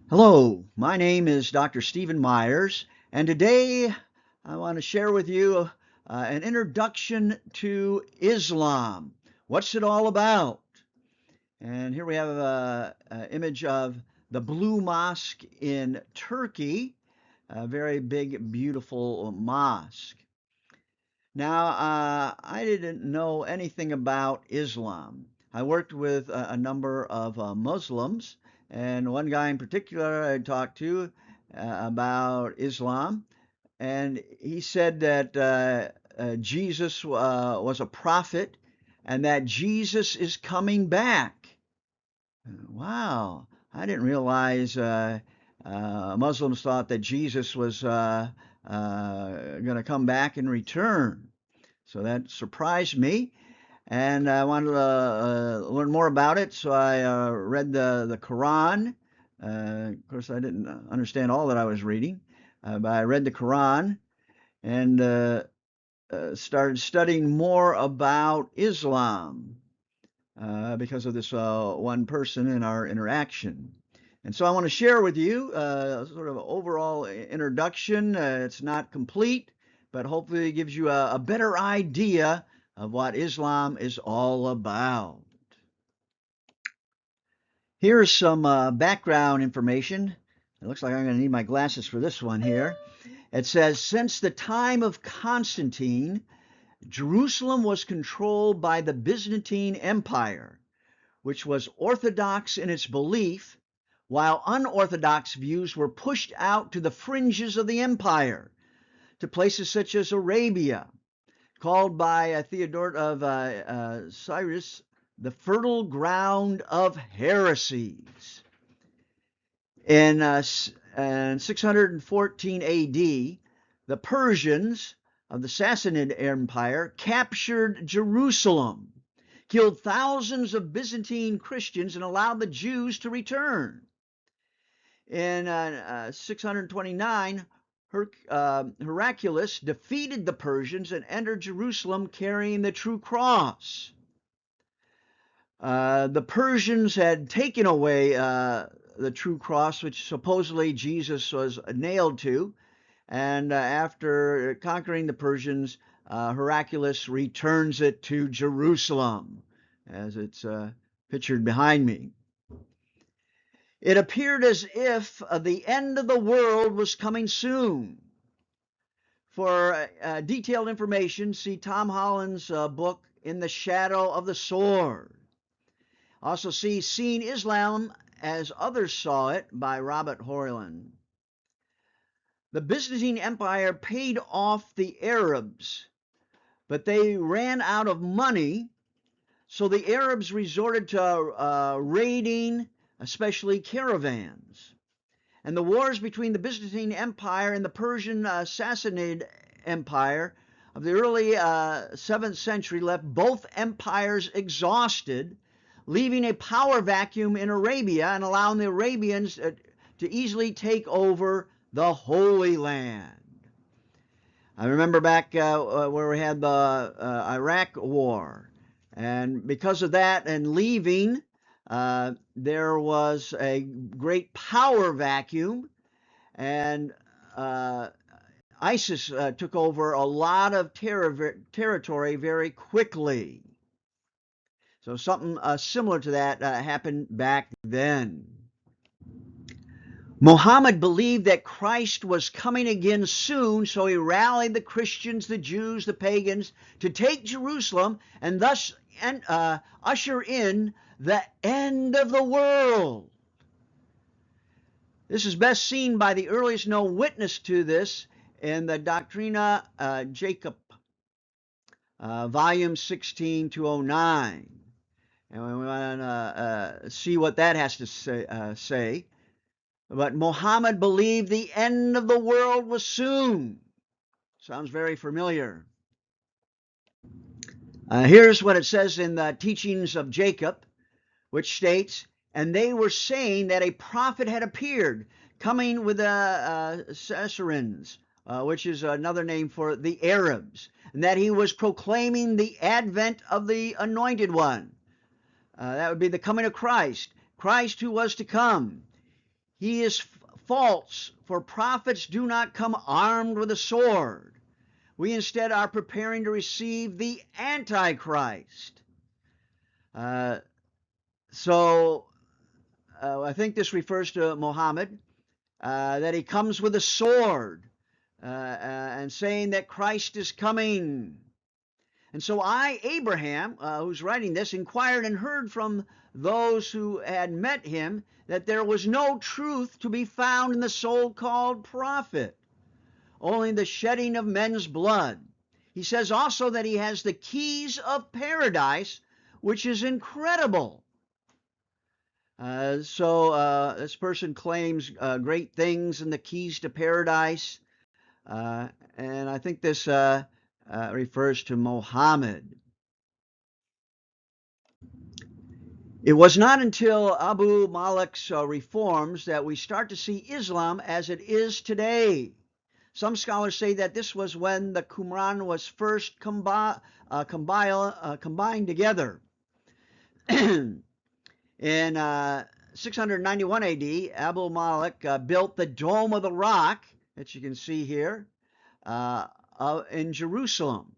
Hello, my name is Dr. Stephen Myers, and today I want to share with you an introduction to Islam. What's it all about? And here we have an image of the Blue Mosque in Turkey, a very big, beautiful mosque. Now, I didn't know anything about Islam. I worked with a number of Muslims, and one guy in particular I talked to about Islam, and he said that Jesus was a prophet and that Jesus is coming back. Wow, I didn't realize Muslims thought that Jesus was going to come back and return. So that surprised me, and I wanted to learn more about it. So I read the Quran. Of course, I didn't understand all that I was reading, but I read the Quran and started studying more about Islam because of this one person in our interaction. And so I want to share with you sort of an overall introduction. It's not complete, but hopefully it gives you a better idea of what Islam is all about. Here's some background information. It looks like I'm going to need my glasses for this one here. It says, since the time of Constantine, Jerusalem was controlled by the Byzantine Empire, which was orthodox in its belief, while unorthodox views were pushed out to the fringes of the empire, to places such as Arabia, called by Theodore of Cyrus the fertile ground of heresies. In 614 AD, the Persians of the Sassanid Empire captured Jerusalem, killed thousands of Byzantine Christians, and allowed the Jews to return. In 629, Heraclius defeated the Persians and entered Jerusalem carrying the true cross. The Persians had taken away the true cross, which supposedly Jesus was nailed to, and after conquering the Persians, Heraclius returns it to Jerusalem, as it's pictured behind me. It appeared as if the end of the world was coming soon. For detailed information, see Tom Holland's book, In the Shadow of the Sword. Also see Seeing Islam as Others Saw It by Robert Hoyland. The Byzantine Empire paid off the Arabs, but they ran out of money, so the Arabs resorted to raiding, especially caravans. And the wars between the Byzantine Empire and the Persian Sassanid Empire of the early 7th century left both empires exhausted, leaving a power vacuum in Arabia and allowing the Arabians to easily take over the Holy Land. I remember back where we had the Iraq War, and because of that and leaving, there was a great power vacuum, and ISIS took over a lot of territory very quickly. So something similar to that happened back then. Muhammad believed that Christ was coming again soon, so he rallied the Christians, the Jews, the pagans to take Jerusalem and thus usher in the end of the world. This is best seen by the earliest known witness to this in the Doctrina Jacob, volume 16-209. And we want to see what that has to say. But Muhammad believed the end of the world was soon. Sounds very familiar. Here's what it says in the Teachings of Jacob, which states, and they were saying that a prophet had appeared, coming with the Sassarines, which is another name for the Arabs, and that he was proclaiming the advent of the Anointed One. That would be the coming of Christ, Christ who was to come. He is false, for prophets do not come armed with a sword. We instead are preparing to receive the Antichrist. I think this refers to Muhammad, that he comes with a sword, and saying that Christ is coming. And so I, Abraham, who's writing this, inquired and heard from those who had met him that there was no truth to be found in the so-called prophet, only the shedding of men's blood. He says also that he has the keys of paradise, which is incredible. This person claims great things in the keys to paradise, and I think this refers to Muhammad. It was not until Abu Malik's reforms that we start to see Islam as it is today. Some scholars say that this was when the Qumran was first combined together. In 691 AD, Abu Malik built the Dome of the Rock, that you can see here, in Jerusalem,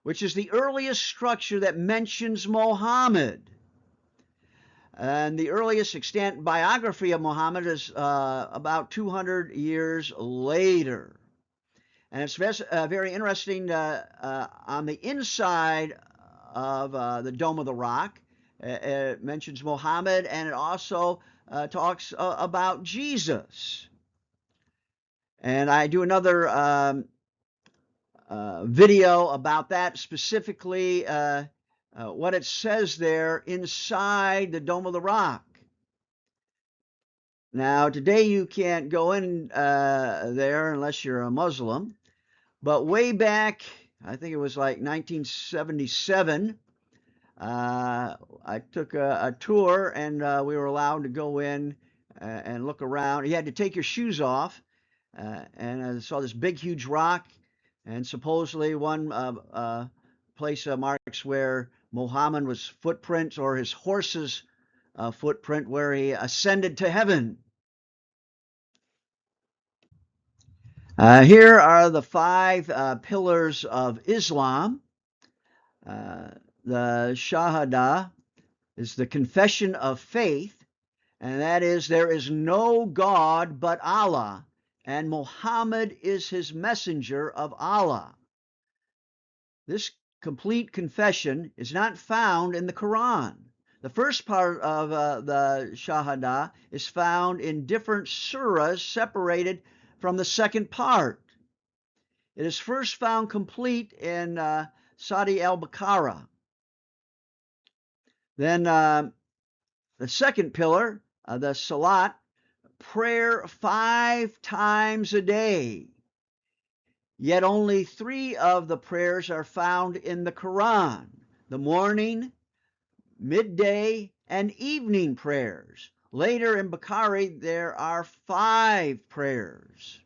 which is the earliest structure that mentions Muhammad. And the earliest extant biography of Muhammad is about 200 years later. And it's very interesting on the inside of the Dome of the Rock. It mentions Muhammad, and it also talks about Jesus. And I do another video about that, specifically what it says there inside the Dome of the Rock. Now, today you can't go in there unless you're a Muslim, but way back, I think it was like 1977, I took a tour, and we were allowed to go in and look around. You had to take your shoes off, and I saw this big, huge rock, and supposedly one place marks where Muhammad was footprints, or his horse's footprint, where he ascended to heaven. Here are the 5 pillars of Islam. The Shahada is the confession of faith, and that is, there is no God but Allah, and Muhammad is his messenger of Allah. This complete confession is not found in the Quran. The first part of the Shahada is found in different surahs separated from the second part. It is first found complete in Sadi al-Baqarah. Then the second pillar, the Salat, prayer 5 times a day. Yet only 3 of the prayers are found in the Quran: the morning, midday, and evening prayers. Later in Bukhari, there are 5 prayers.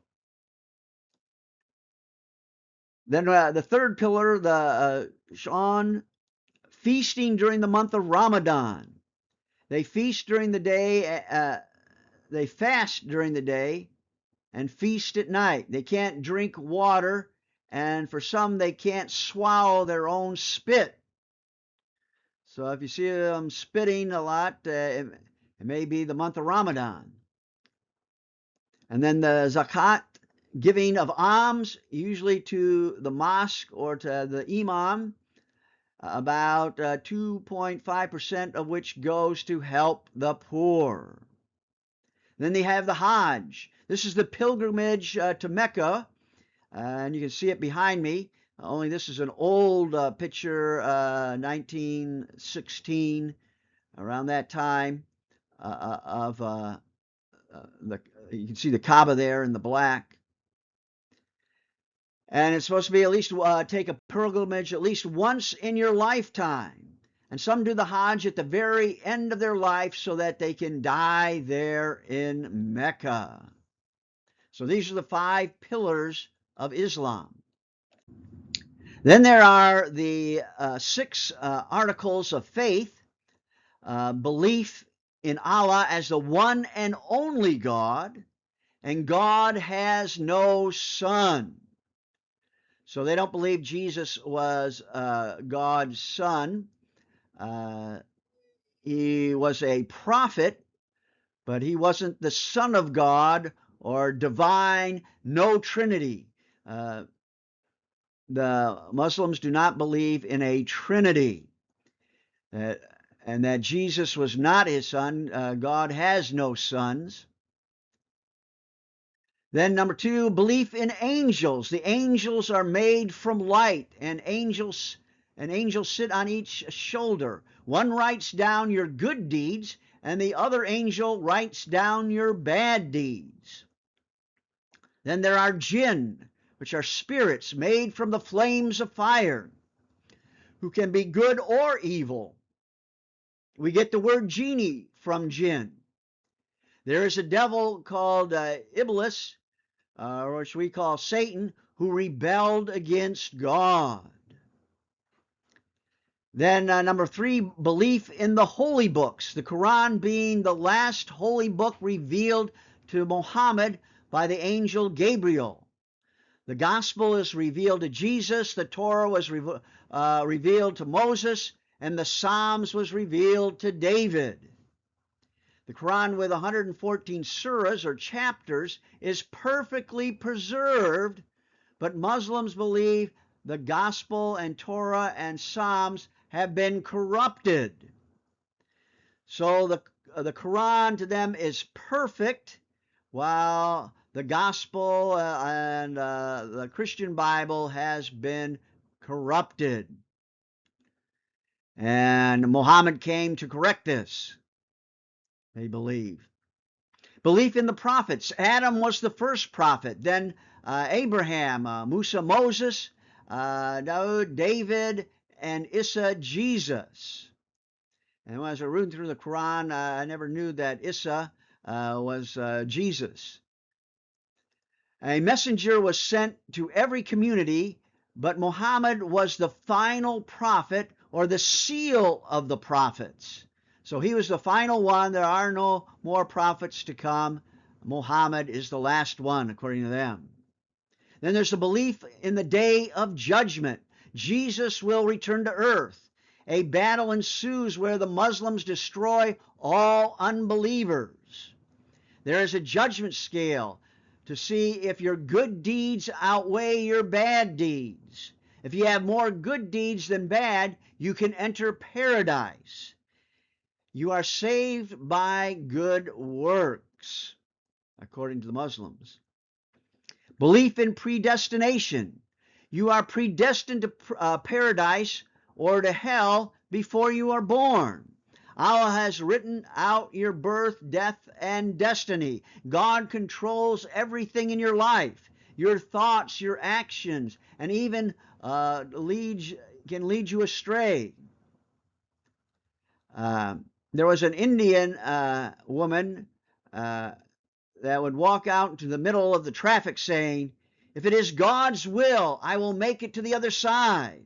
Then the third pillar, the Shan, feasting during the month of Ramadan. They feast during the day, they fast during the day, and feast at night. They can't drink water, and for some, they can't swallow their own spit. So if you see them spitting a lot, it may be the month of Ramadan. And then the zakat, giving of alms, usually to the mosque or to the imam, about 2.5% of which goes to help the poor. Then they have the Hajj. This is the pilgrimage to Mecca, and you can see it behind me. Only this is an old picture, 1916, around that time, you can see the Kaaba there in the black. And it's supposed to be at least take a pilgrimage at least once in your lifetime. And some do the Hajj at the very end of their life so that they can die there in Mecca. So these are the 5 pillars of Islam. Then there are the 6 articles of faith: belief in Allah as the one and only God, and God has no son. So they don't believe Jesus was God's son. He was a prophet, but he wasn't the Son of God or divine, no Trinity. The Muslims do not believe in a Trinity, and that Jesus was not his son. God has no sons. Then number two, belief in angels. The angels are made from light, and angels sit on each shoulder. One writes down your good deeds, and the other angel writes down your bad deeds. Then there are jinn, which are spirits made from the flames of fire, who can be good or evil. We get the word genie from jinn. There is a devil called Iblis, which we call Satan, who rebelled against God. Then number three, belief in the holy books, the Quran being the last holy book revealed to Muhammad by the angel Gabriel. The gospel is revealed to Jesus, the Torah was revealed to Moses, and the Psalms was revealed to David. The Quran, with 114 surahs or chapters, is perfectly preserved, but Muslims believe the Gospel and Torah and Psalms have been corrupted. So the Quran to them is perfect, while the Gospel and the Christian Bible has been corrupted. And Muhammad came to correct this, they believe. Belief in the prophets. Adam was the first prophet, then Abraham, Musa, Moses, David, and Isa, Jesus. And as I read through the Quran, I never knew that Isa was Jesus. A messenger was sent to every community, but Muhammad was the final prophet, or the seal of the prophets. So he was the final one. There are no more prophets to come. Muhammad is the last one, according to them. Then there's the belief in the day of judgment. Jesus will return to earth. A battle ensues where the Muslims destroy all unbelievers. There is a judgment scale to see if your good deeds outweigh your bad deeds. If you have more good deeds than bad, you can enter paradise. You are saved by good works, according to the Muslims. Belief in predestination. You are predestined to paradise or to hell before you are born. Allah has written out your birth, death, and destiny. God controls everything in your life, your thoughts, your actions, and even can lead you astray. There was an Indian woman that would walk out into the middle of the traffic saying, "If it is God's will, I will make it to the other side."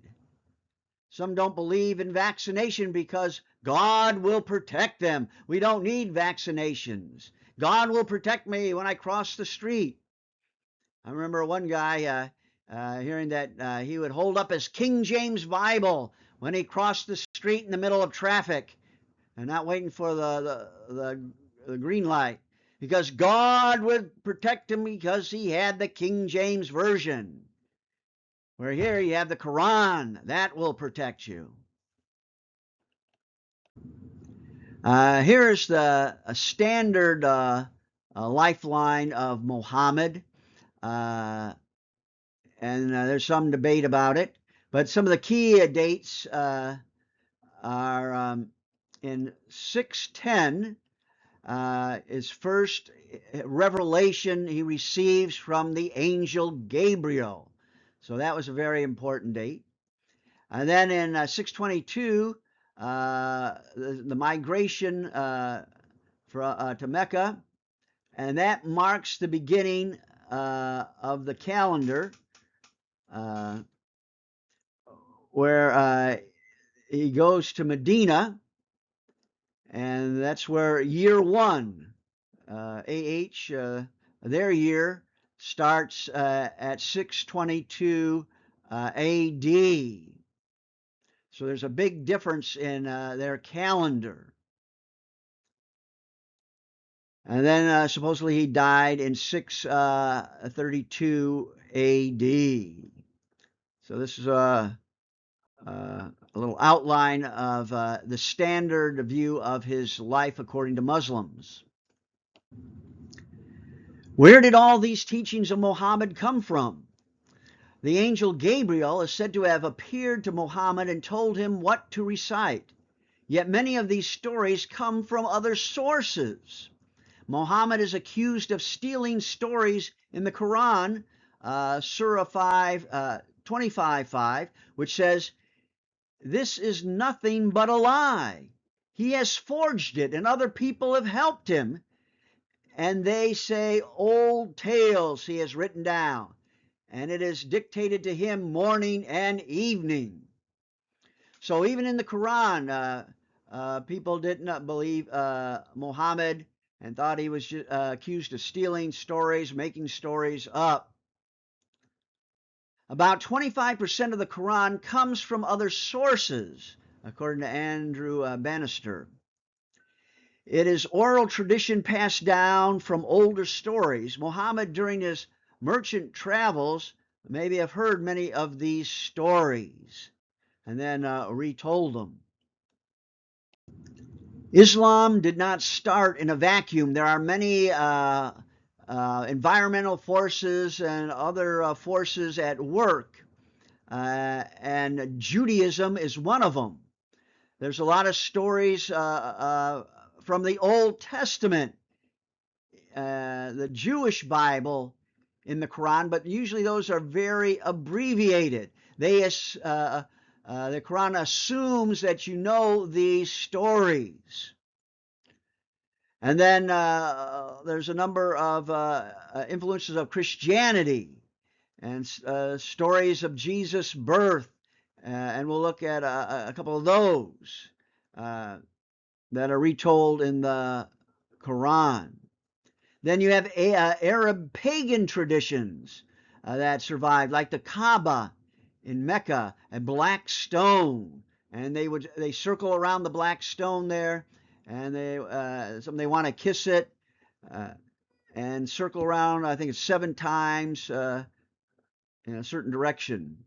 Some don't believe in vaccination because God will protect them. We don't need vaccinations. God will protect me when I cross the street. I remember one guy hearing that he would hold up his King James Bible when he crossed the street in the middle of traffic and not waiting for the green light, because God would protect him because he had the King James Version. Where here you have the Quran, that will protect you. Here's a standard lifeline of Muhammad, and there's some debate about it, but some of the key dates are in 610, his first revelation he receives from the angel Gabriel. So that was a very important date. And then in 622, the migration to Mecca, and that marks the beginning of the calendar, where he goes to Medina, And that's where year one, their year starts at 622 AD. So there's a big difference in their calendar. And then supposedly he died in 632 AD. So this is a little outline of the standard view of his life according to Muslims. Where did all these teachings of Muhammad come from? The angel Gabriel is said to have appeared to Muhammad and told him what to recite. Yet many of these stories come from other sources. Muhammad is accused of stealing stories in the Quran, Surah 25:5, which says, "This is nothing but a lie. He has forged it, and other people have helped him. And they say old tales he has written down, and it is dictated to him morning and evening." So even in the Quran, people did not believe Muhammad and thought he was accused of stealing stories, making stories up. About 25% of the Quran comes from other sources, according to Andrew Bannister. It is oral tradition passed down from older stories. Muhammad, during his merchant travels, maybe have heard many of these stories and then retold them. Islam did not start in a vacuum. There are many environmental forces and other forces at work, and Judaism is one of them. There's a lot of stories from the Old Testament, the Jewish Bible in the Quran, but usually those are very abbreviated. The Quran assumes that you know these stories. And then there's a number of influences of Christianity and stories of Jesus' birth, and we'll look at a couple of those that are retold in the Quran. Then you have Arab pagan traditions that survived, like the Kaaba in Mecca, a black stone, and they circle around the black stone there, and they want to kiss it, and circle around. I think it's 7 times in a certain direction.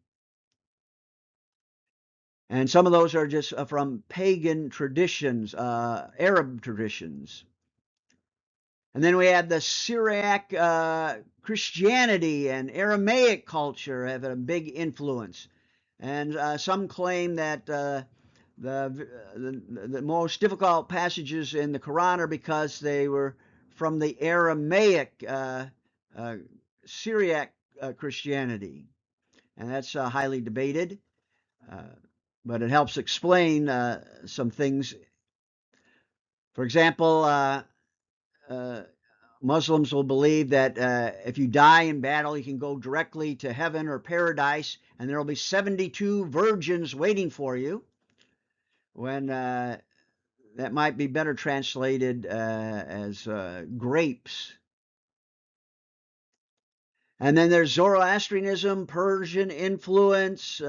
And some of those are just from pagan traditions, Arab traditions. And then we had the Syriac Christianity and Aramaic culture have a big influence. And some claim that the most difficult passages in the Quran are because they were from the Aramaic Syriac Christianity. And that's highly debated, but it helps explain some things. For example, Muslims will believe that if you die in battle, you can go directly to heaven or paradise, and there will be 72 virgins waiting for you, when that might be better translated as grapes. And then there's Zoroastrianism, Persian influence,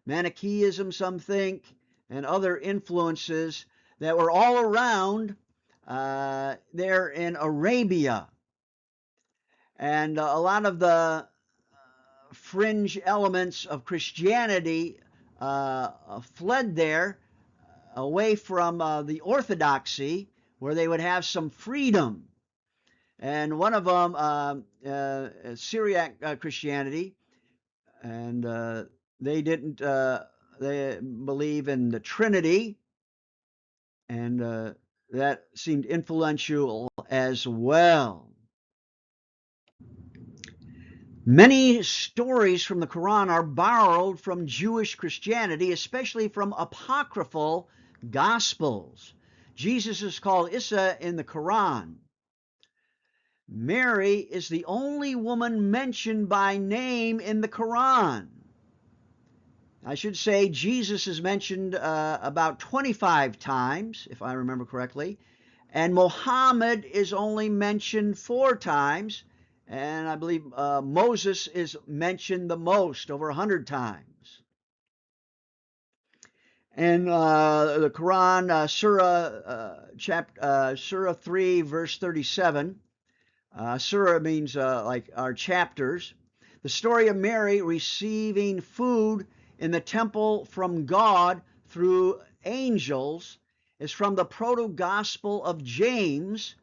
Manichaeism, some think, and other influences that were all around there in Arabia. And a lot of the fringe elements of Christianity fled there away from the orthodoxy, where they would have some freedom. And one of them, Syriac Christianity, and they didn't they believe in the Trinity, and that seemed influential as well. Many stories from the Quran are borrowed from Jewish Christianity, especially from apocryphal Gospels. Jesus is called Isa in the Quran. Mary is the only woman mentioned by name in the Quran. I should say Jesus is mentioned about 25 times, if I remember correctly, and Muhammad is only mentioned 4 times, and I believe Moses is mentioned the most, over 100 times. And the Quran, Surah 3, verse 37, Surah means like our chapters. The story of Mary receiving food in the temple from God through angels is from the proto-gospel of James,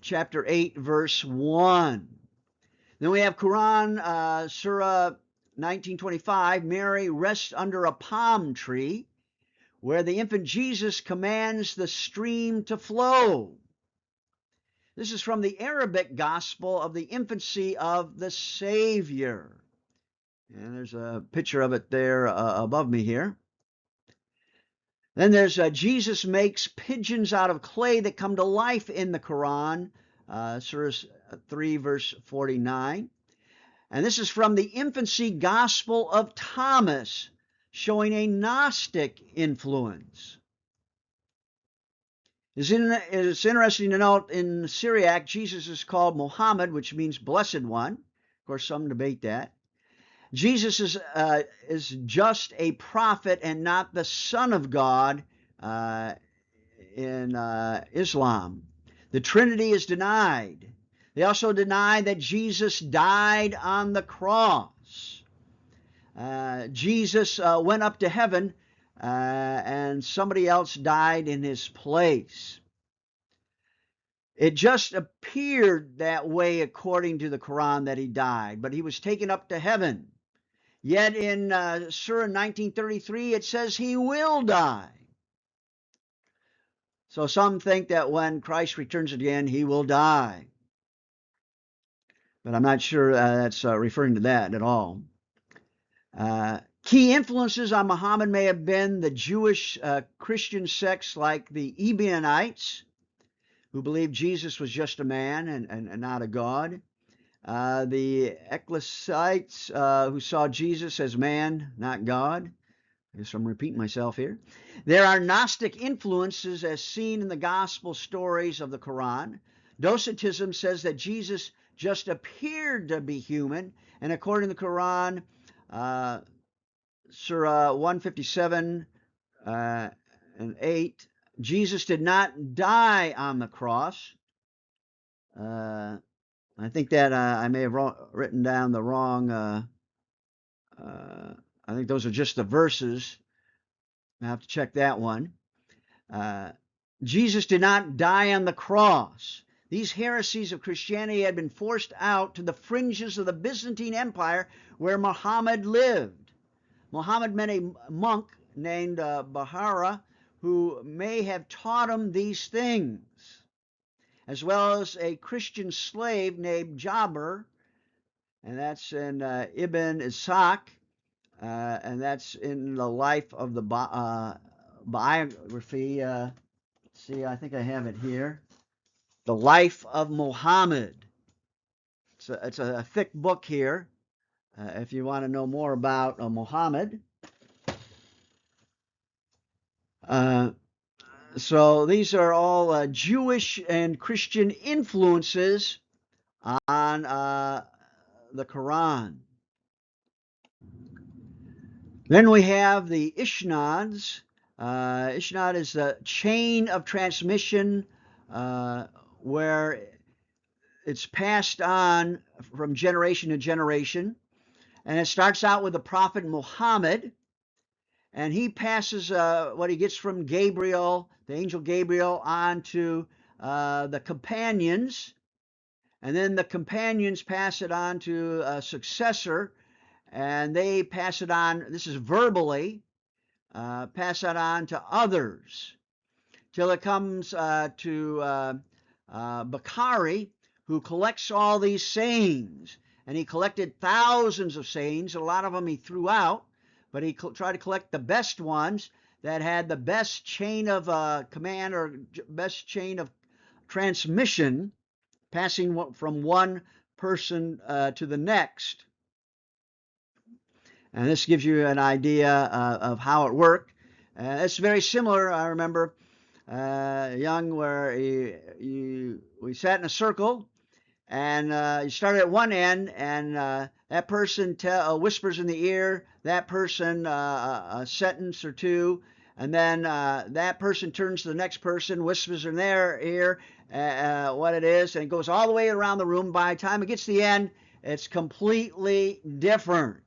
chapter 8, verse 1. Then we have Quran, Surah 1925, Mary rests under a palm tree where the infant Jesus commands the stream to flow. This is from the Arabic gospel of the infancy of the Savior. And there's a picture of it there above me here. Then there's Jesus makes pigeons out of clay that come to life in the Quran, Surah 3, verse 49. And this is from the infancy gospel of Thomas, showing a Gnostic influence. It's interesting to note in Syriac, Jesus is called Muhammad, which means blessed one. Of course, some debate that. Jesus is just a prophet and not the Son of God in Islam. The Trinity is denied. They also deny that Jesus died on the cross. Jesus went up to heaven and somebody else died in his place. It just appeared that way according to the Quran that he died, but he was taken up to heaven. Yet in Surah 1933 it says he will die. So some think that when Christ returns again he will die. But I'm not sure that's referring to that at all. Key influences on Muhammad may have been the Jewish Christian sects like the Ebionites, who believed Jesus was just a man and not a god. The Ecclesiastics, who saw Jesus as man, not God. I guess I'm repeating myself here. There are Gnostic influences as seen in the gospel stories of the Quran. Docetism says that Jesus just appeared to be human, and according to the Quran, Surah 157 and 8, Jesus did not die on the cross. I think that I may have written down the wrong, I think those are just the verses. I have to check that one. Jesus did not die on the cross. These heresies of Christianity had been forced out to the fringes of the Byzantine Empire where Muhammad lived. Muhammad met a monk named Bahara who may have taught him these things, as well as a Christian slave named Jabir, and that's in Ibn Ishaq, and that's in the life of the biography. See, I think I have it here. The Life of Muhammad. It's a thick book here if you want to know more about Muhammad. So these are all Jewish and Christian influences on the Quran. Then we have the Isnads. Isnad is a chain of transmission where it's passed on from generation to generation. And it starts out with the Prophet Muhammad, and he passes what he gets from Gabriel, the angel Gabriel, on to the companions. And then the companions pass it on to a successor, and they pass it on, this is verbally, pass that on to others, till it comes to Bukhari, who collects all these sayings. And he collected thousands of sayings. A lot of them he threw out, but he tried to collect the best ones that had the best chain of command or best chain of transmission, passing from one person to the next. And this gives you an idea of how it worked. It's very similar. I remember young where we sat in a circle, and you started at one end, and that person whispers in the ear that person a sentence or two, and then that person turns to the next person, whispers in their ear what it is, and it goes all the way around the room. By the time it gets to the end, it's completely different.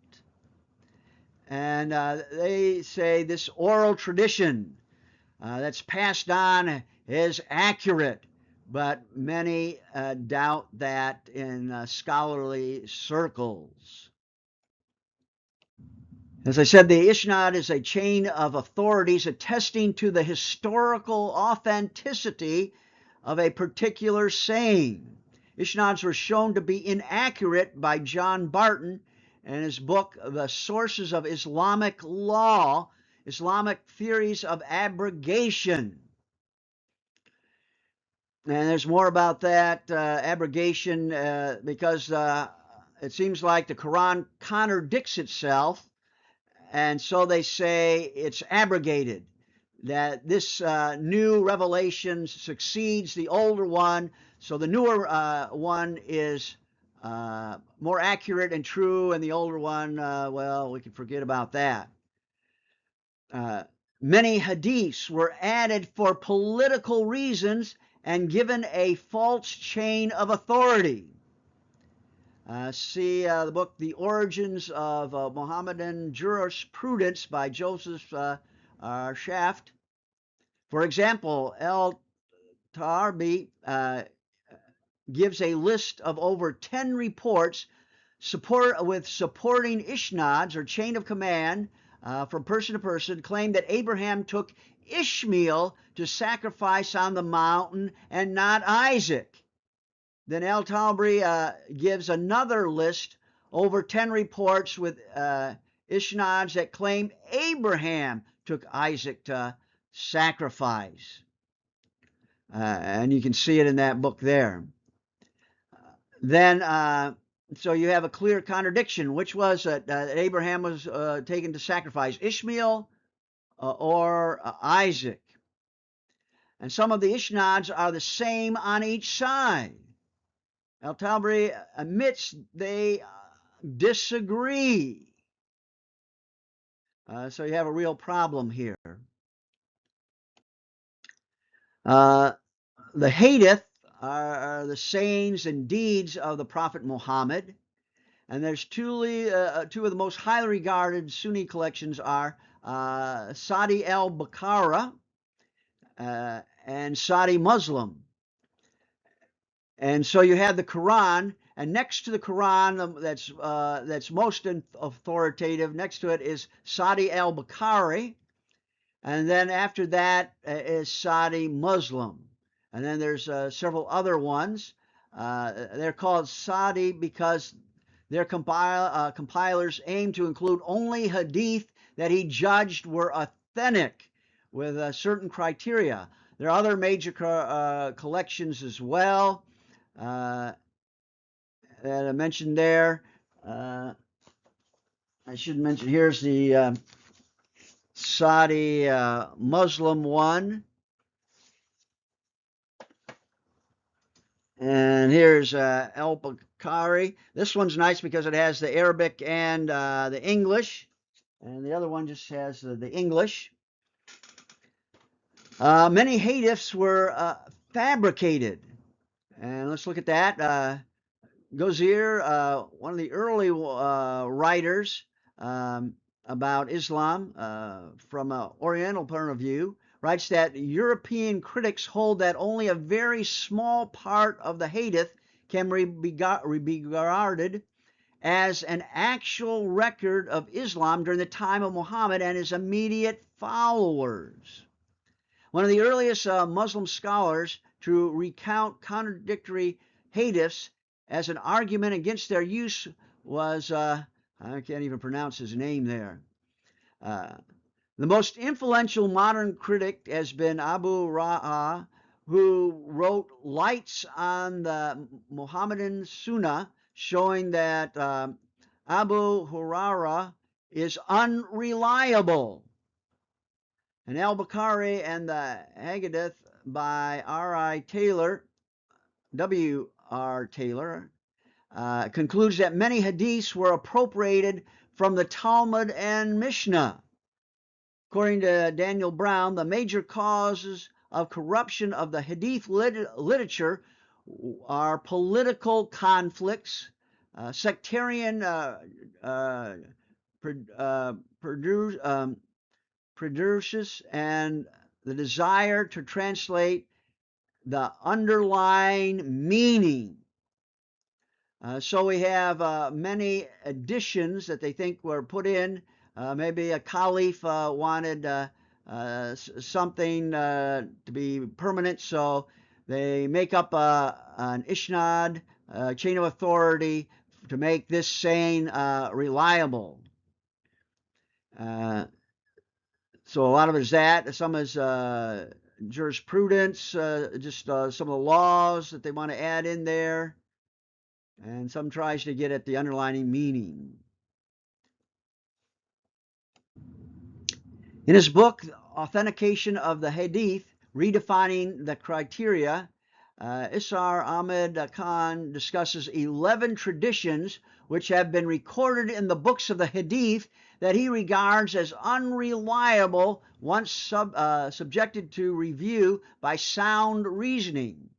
And they say this oral tradition that's passed on is accurate, but many doubt that in scholarly circles. As I said, the Isnad is a chain of authorities attesting to the historical authenticity of a particular saying. Isnads were shown to be inaccurate by John Barton in his book, The Sources of Islamic Law, Islamic Theories of Abrogation. And there's more about that abrogation because it seems like the Quran contradicts itself, and so they say it's abrogated, that this new revelation succeeds the older one, so the newer one is more accurate and true, and the older one, well, we can forget about that. Many hadiths were added for political reasons and given a false chain of authority. See the book The Origins of Mohammedan Jurisprudence by Joseph Schaft. For example, El-Tarbi gives a list of over 10 reports with supporting isnads or chain of command from person to person, claim that Abraham took Ishmael to sacrifice on the mountain and not Isaac. Then El-Tabri gives another list, over 10 reports with isnads that claim Abraham took Isaac to sacrifice. And you can see it in that book there. Then so you have a clear contradiction. Which was that Abraham was taken to sacrifice, Ishmael or Isaac? And some of the isnads are the same on each side. El-Tabri admits they disagree. So you have a real problem here. The Hadith are the sayings and deeds of the Prophet Muhammad. And there's two of the most highly regarded Sunni collections are Sadi al-Bukhara and Sadi Muslim. And so you have the Quran, and next to the Quran that's most authoritative, next to it is Sadi al-Bukhari, and then after that is Sadi Muslim. And then there's several other ones. They're called Sadi because their compilers aim to include only hadith that he judged were authentic with certain criteria. There are other major collections as well that I mentioned there. I should mention, here's the Saudi Muslim one. And here's al-Bukhari. This one's nice because it has the Arabic and the English. And the other one just has the English. Many hadiths were fabricated. And let's look at that. Gozir, one of the early writers about Islam from an Oriental point of view, writes that European critics hold that only a very small part of the Hadith can be regarded as an actual record of Islam during the time of Muhammad and his immediate followers. One of the earliest Muslim scholars to recount contradictory hadiths as an argument against their use was, I can't even pronounce his name there. The most influential modern critic has been Abu Ra'a, who wrote Lights on the Muhammadan Sunnah, showing that Abu Hurairah is unreliable. And Al-Bukhari and the Hadith by R.I. Taylor, W.R. Taylor, concludes that many hadiths were appropriated from the Talmud and Mishnah. According to Daniel Brown, the major causes of corruption of the hadith literature are political conflicts, sectarian prejudices, and the desire to translate the underlying meaning. So we have many additions that they think were put in. Maybe a caliph wanted something to be permanent, so they make up an isnad, chain of authority, to make this saying reliable. So a lot of it is that. Some is jurisprudence, just some of the laws that they want to add in there. And some tries to get at the underlying meaning. In his book, Authentication of the Hadith, Redefining the Criteria, Isar Ahmed Khan discusses 11 traditions which have been recorded in the books of the Hadith that he regards as unreliable once subjected to review by sound reasoning.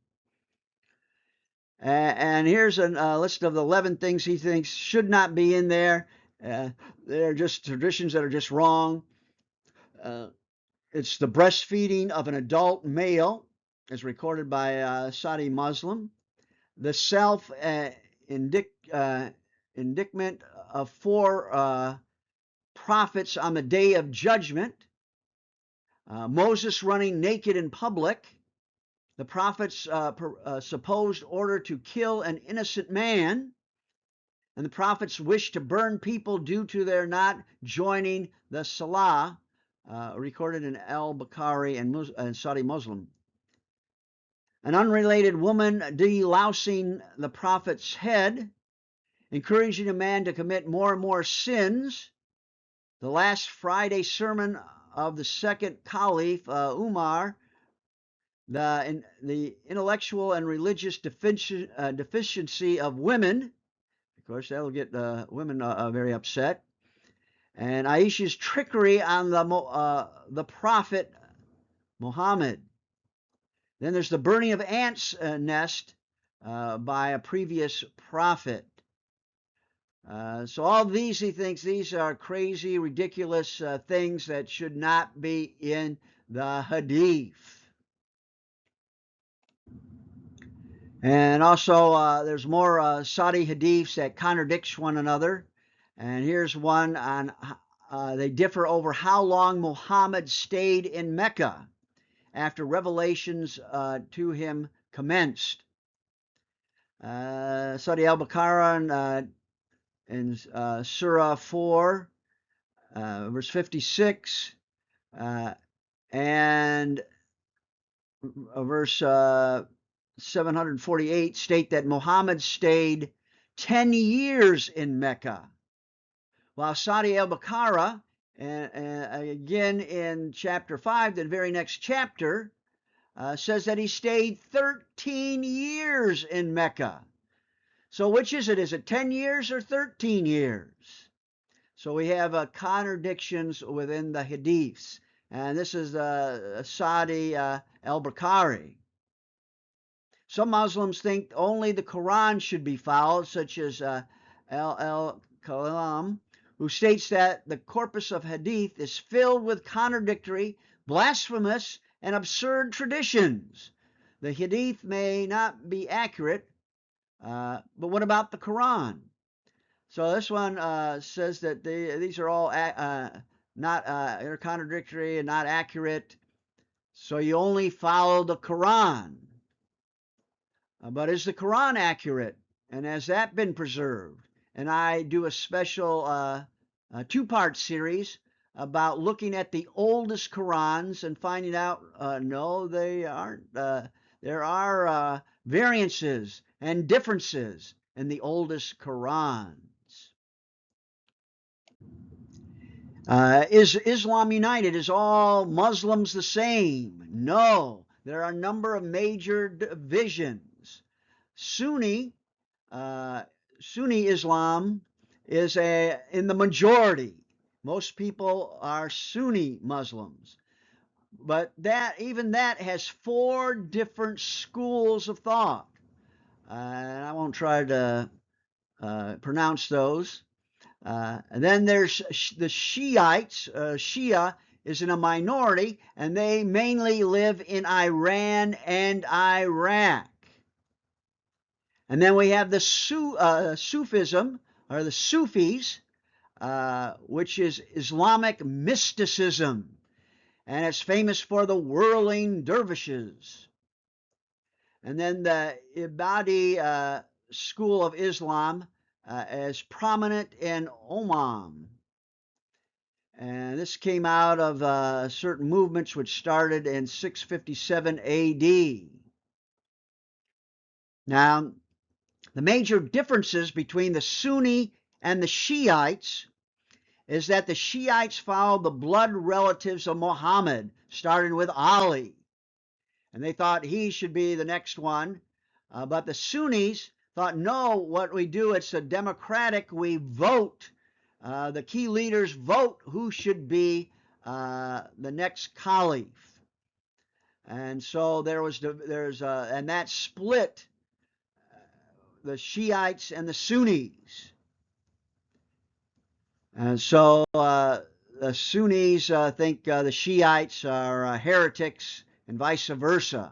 And here's a list of the 11 things he thinks should not be in there. They're just traditions that are just wrong. It's the breastfeeding of an adult male, as recorded by a Saudi Muslim. The self-indictment of 4 prophets on the Day of Judgment. Moses running naked in public. The prophet's supposed order to kill an innocent man, and the prophet's wish to burn people due to their not joining the Salah, recorded in Al-Bukhari and Saudi Muslim. An unrelated woman delousing the prophet's head, encouraging a man to commit more and more sins. The last Friday sermon of the second Caliph, Umar, the intellectual and religious deficiency of women. Of course, that'll get women very upset. And Aisha's trickery on the prophet Muhammad. Then there's the burning of ants' nest by a previous prophet. So all these, he thinks, these are crazy, ridiculous things that should not be in the Hadith. And also, there's more Saudi hadiths that contradicts one another. And here's one on, they differ over how long Muhammad stayed in Mecca after revelations to him commenced. Saudi al-Baqarah in Surah 4, verse 56, and verse 748 state that Muhammad stayed 10 years in Mecca, while Saudi al-Baqarah, again in chapter 5, the very next chapter, says that he stayed 13 years in Mecca. So which is it? Is it 10 years or 13 years? So we have contradictions within the hadiths. And this is Saudi al-Bukhari. Some Muslims think only the Quran should be followed, such as al-Kalam, who states that the corpus of hadith is filled with contradictory, blasphemous, and absurd traditions. The hadith may not be accurate, but what about the Quran? So this one says that these are all they're contradictory and not accurate, so you only follow the Quran. But is the Quran accurate? And has that been preserved? And I do a special 2-part series about looking at the oldest Qurans and finding out, no, they aren't. There are variances and differences in the oldest Qurans. Is Islam united? Is all Muslims the same? No. There are a number of major divisions. Sunni Sunni Islam is in the majority. Most people are Sunni Muslims. But even that has four different schools of thought. And I won't try to pronounce those. And then there's the Shiites. Shia is in a minority, and they mainly live in Iran and Iraq. And then we have the Sufism, or the Sufis, which is Islamic mysticism, and it's famous for the whirling dervishes. And then the Ibadi school of Islam is prominent in Oman. And this came out of certain movements which started in 657 AD. Now, the major differences between the Sunni and the Shiites is that the Shiites follow the blood relatives of Muhammad, starting with Ali. And they thought he should be the next one. But the Sunnis thought, no, what we do, it's a democratic, we vote. The key leaders vote who should be the next caliph. And so and that split the Shiites and the Sunnis. And so the Sunnis think the Shiites are heretics and vice versa.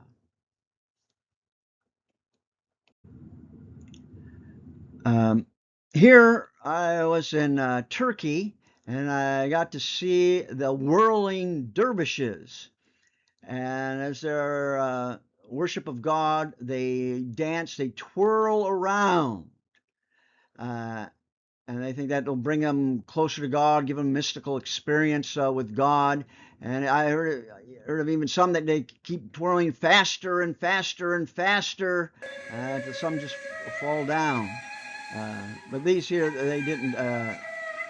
Here I was in Turkey, and I got to see the whirling dervishes. And as their worship of God, they dance, they twirl around. And they think that will bring them closer to God, give them a mystical experience with God. And I heard of even some that they keep twirling faster and faster and faster until some just fall down. But these here, they didn't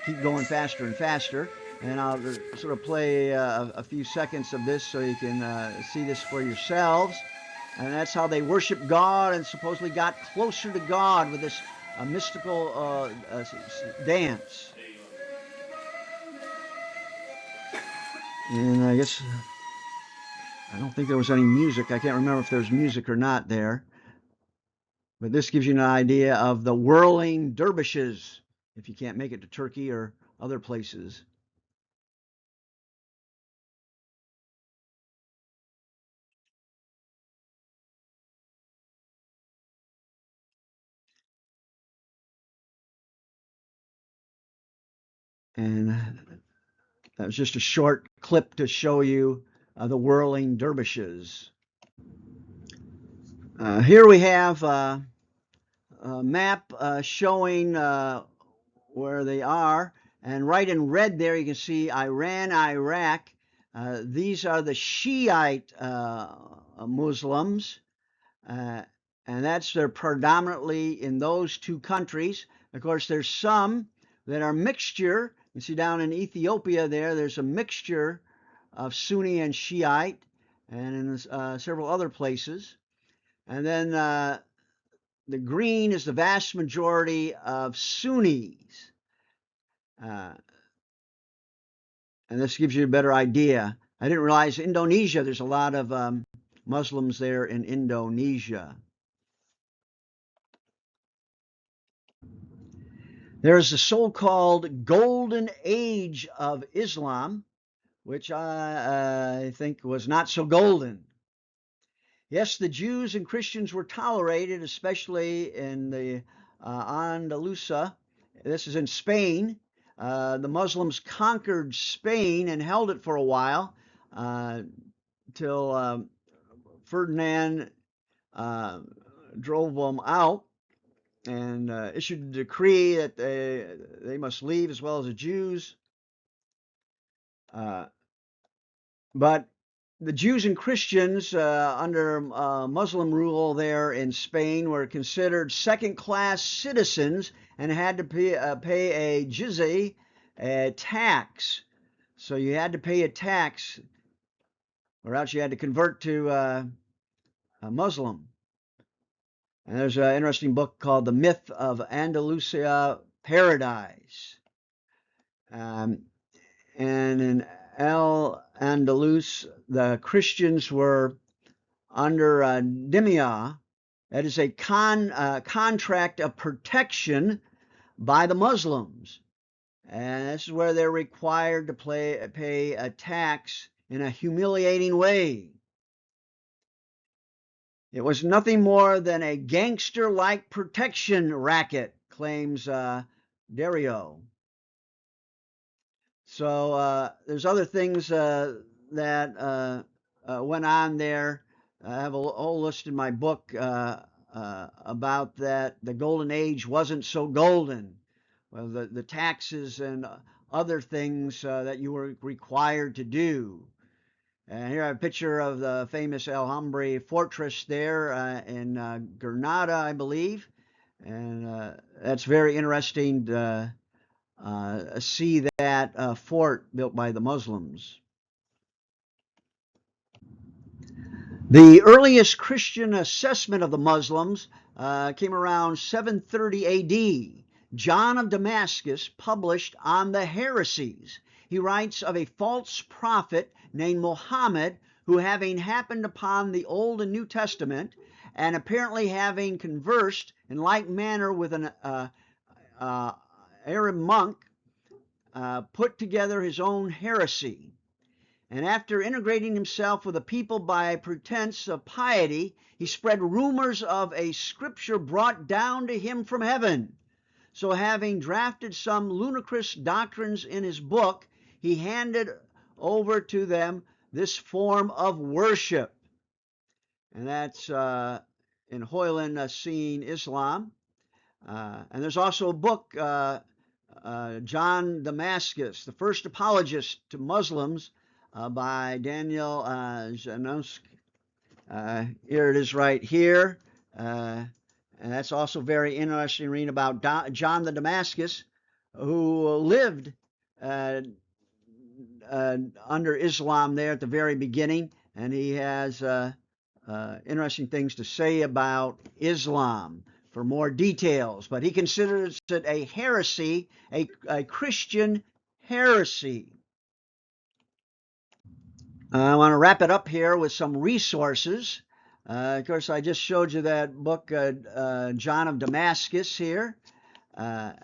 keep going faster and faster. And I'll sort of play a few seconds of this so you can see this for yourselves. And that's how they worship God and supposedly got closer to God with this mystical dance. And I guess, I don't think there was any music. I can't remember if there's music or not there. But this gives you an idea of the whirling dervishes, if you can't make it to Turkey or other places. And that was just a short clip to show you the whirling dervishes. Here we have a map showing where they are. And right in red there, you can see Iran, Iraq. These are the Shiite Muslims. And they're predominantly in those two countries. Of course, there's some that are mixture. You see down in Ethiopia there's a mixture of Sunni and Shiite, and in several other places. And then the green is the vast majority of Sunnis. And this gives you a better idea. I didn't realize Indonesia, there's a lot of Muslims there in Indonesia. There's the so-called golden age of Islam, which I think was not so golden. Yes, the Jews and Christians were tolerated, especially in the Andalusia. This is in Spain. The Muslims conquered Spain and held it for a while till Ferdinand drove them out and issued a decree that they must leave, as well as the Jews. But the Jews and Christians under Muslim rule there in Spain were considered second-class citizens and had to pay a jizya, a tax, So you had to pay a tax, or else you had to convert to a Muslim. And there's an interesting book called The Myth of Andalusia Paradise. And in Al-Andalus, the Christians were under dhimmiya, that is a contract of protection by the Muslims. And this is where they're required to pay a tax in a humiliating way. It was nothing more than a gangster-like protection racket, claims Dario. So there's other things that went on there. I have a whole list in my book about that. The golden age wasn't so golden. Well, the taxes and other things that you were required to do. And here I have a picture of the famous Alhambra fortress there in Granada, I believe. And that's very interesting to see that fort built by the Muslims. The earliest Christian assessment of the Muslims came around 730 A.D. John of Damascus published on the heresies. He writes of a false prophet named Muhammad who, having happened upon the Old and New Testament and apparently having conversed in like manner with an Arab monk, put together his own heresy. And after integrating himself with the people by pretense of piety, he spread rumors of a scripture brought down to him from heaven. So having drafted some ludicrous doctrines in his book, he handed over to them this form of worship. And that's in Hoyland, Seeing Islam. And there's also a book, John Damascus, the first apologist to Muslims, by Daniel Janosky. Here it is right here. And that's also very interesting reading about John the Damascus, who lived under Islam there at the very beginning. And he has interesting things to say about Islam for more details. But he considers it a heresy, a Christian heresy. I want to wrap it up here with some resources. Of course, I just showed you that book, John of Damascus here. And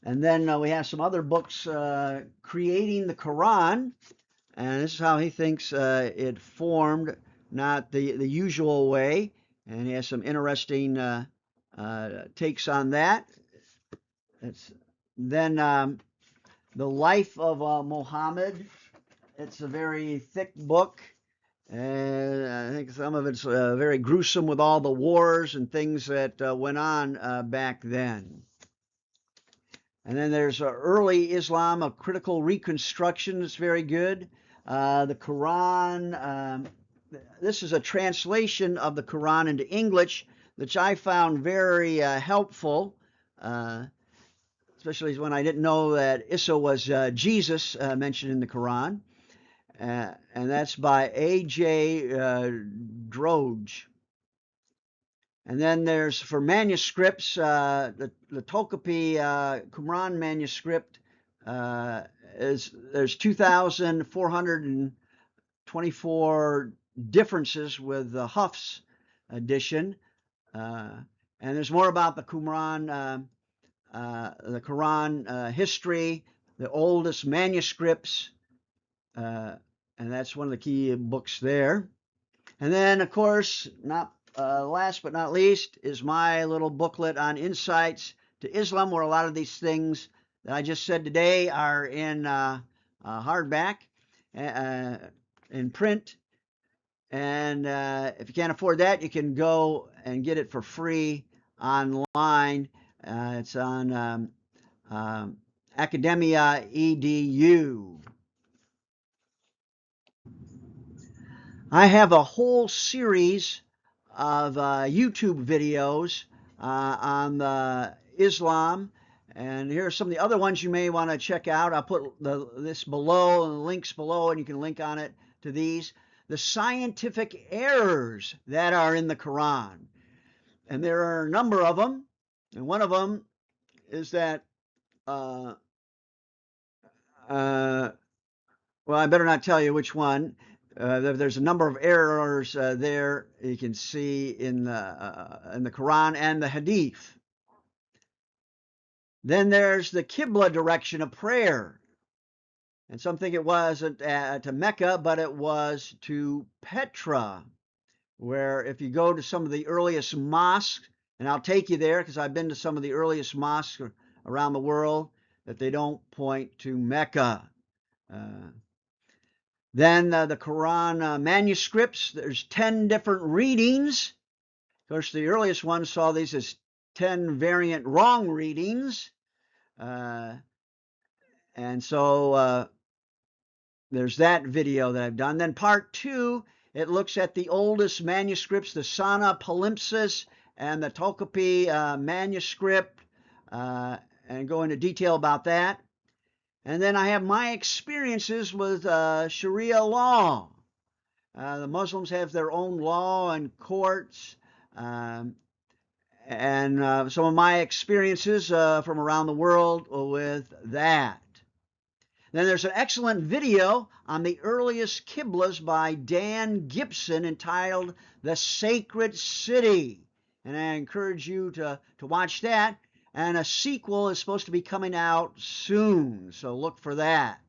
then we have some other books, Creating the Quran. And this is how he thinks it formed, not the usual way. And he has some interesting takes on that. Then The Life of Muhammad. It's a very thick book, and I think some of it's very gruesome with all the wars and things that went on back then. And then there's Early Islam, a critical reconstruction. It's very good. The Quran, this is a translation of the Quran into English, which I found very helpful, especially when I didn't know that Isa was Jesus mentioned in the Quran. And that's by A.J. Droge. And then there's, for manuscripts, the Tokapi Qumran manuscript there's 2,424 differences with the Huff's edition. And there's more about the Qumran, the Quran history, the oldest manuscripts. And that's one of the key books there. And then, of course, not last but not least, is my little booklet on insights to Islam, where a lot of these things that I just said today are in hardback, in print. And if you can't afford that, you can go and get it for free online. It's on Academia EDU. I have a whole series of YouTube videos on Islam, And here are some of the other ones you may want to check out. I'll put this below, the links below, and you can link on it to these. The scientific errors that are in the Quran. And there are a number of them. And one of them is that, well, I better not tell you which one. There's a number of errors there you can see in the Quran and the Hadith. Then there's the Qibla direction of prayer. And some think it wasn't to Mecca, but it was to Petra, where if you go to some of the earliest mosques, and I'll take you there because I've been to some of the earliest mosques around the world, that they don't point to Mecca. Then the Quran manuscripts, there's 10 different readings. Of course, the earliest ones saw these as 10 variant wrong readings. And so there's that video that I've done. Then part 2, it looks at the oldest manuscripts, the Sana Palimpsest and the Tokopi manuscript, and go into detail about that. And then I have my experiences with Sharia law. The Muslims have their own law and courts, and some of my experiences from around the world with that. Then there's an excellent video on the earliest Qiblas by Dan Gibson entitled The Sacred City. And I encourage you to watch that. And a sequel is supposed to be coming out soon, so look for that.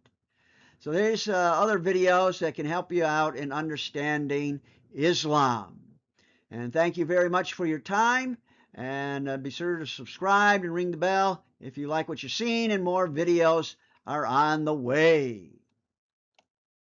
So there's other videos that can help you out in understanding Islam. And thank you very much for your time. And be sure to subscribe and ring the bell if you like what you're seeing, and more videos are on the way.